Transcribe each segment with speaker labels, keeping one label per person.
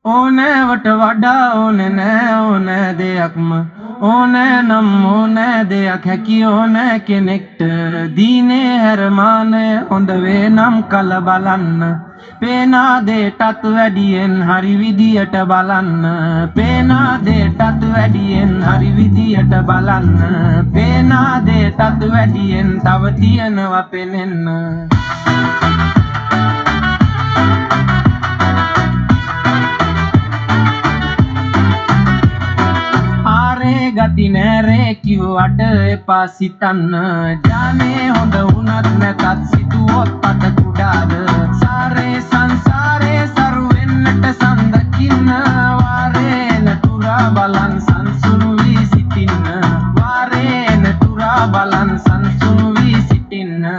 Speaker 1: ඕනෑවට වඩා ඕනේ නෑ ඕනෑ දෙයක්ම ඕනෑ නම් ඕනෑ දෙයක් හැකි ඕනෑ කෙනෙක්ට දීනේ හැරමානය හොඳ වේ නම් කල බලන්න පේනා දේටත් වැඩියෙන් හරි විදියට බලන්න පේනා දේටත් වැඩියෙන් හරි විදියට බලන්න පේනා දේටත් වැඩියෙන් තව තියනවා පෙනෙන්න ගති නෑරේ කිව්වට එපා සිතන්න ජානේ හොඳ වුණත් නැතත් සිතුවොත් පත කුඩාද සාරේ සංසාරේ සරු වෙන්නට සඳකින්න වාරේන තුරා බලන් සංසුන් වී සිටින්න වාරේන තුරා බලන් සංසුන් වී සිටින්න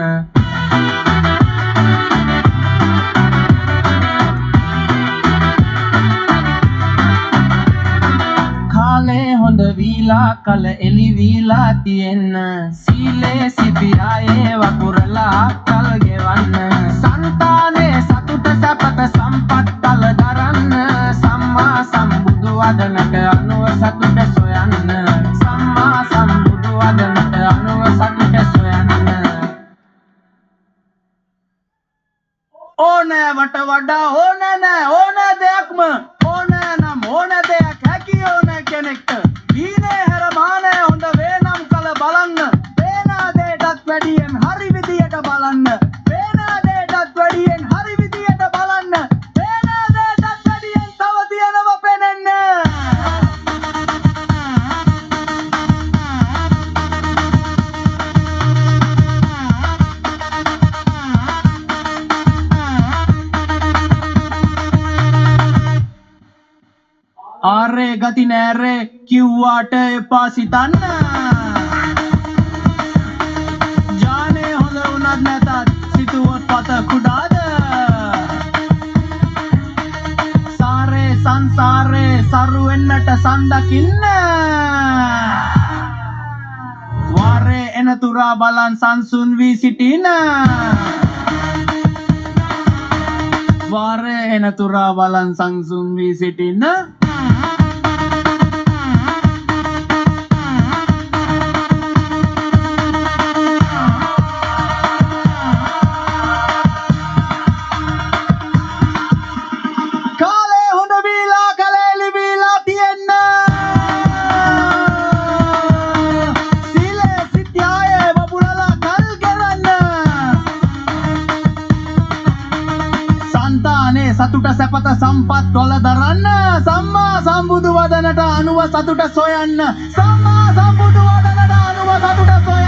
Speaker 1: හොඳ වීලා කල එලි වීලා තියෙන්න සීලේ සිටියායේ වපුරලා කල් ගෙවන්න සංතානේ සතුට සැපත සම්පත් කල දරන්න සම්මා සම්බුදු වදනට අනුව සතුට සොයන්න සම්මා සම්බුදු වදනට අනුව සතුට සොයන්න ඕනෑවට වඩා ඕනෑ නෑ ඕනෑ දෙයක්ම ඕනෑ නම් ඕනෑ දෙයක් හැකි ඕනෑ කෙනෙක්ට දීනේ හැරමානය හොඳ වේ නම් කල බලන්න පේනා දේටත් වැඩියෙන් හරි විදියට බලන්න පේනා දේටත් වැඩියෙන් හරි විදියට බලන්න පේනා දේටත් වැඩියෙන් තව තියනවා පෙනෙන්න ආරේ ගති නෑරේ කිව්වාට එපා සිතන්න ජානේ හොඳ වුණත් නැතත් සිතුවොත් පත කුඩාද සාරේ සංසාරේ සරු වෙන්නට සඳකින්න වාරේ එන තුරා බලන් සංසුන් වී සිටින වාරේ එන තුරා බලන් සංසුන් වී සිටින සතුට සැපත සම්පත් වල දරන්න සම්මා සම්බුදු වදනට අනුව සතුට සොයන්න සම්මා සම්බුදු වදනට අනුව සතුට සොයන්න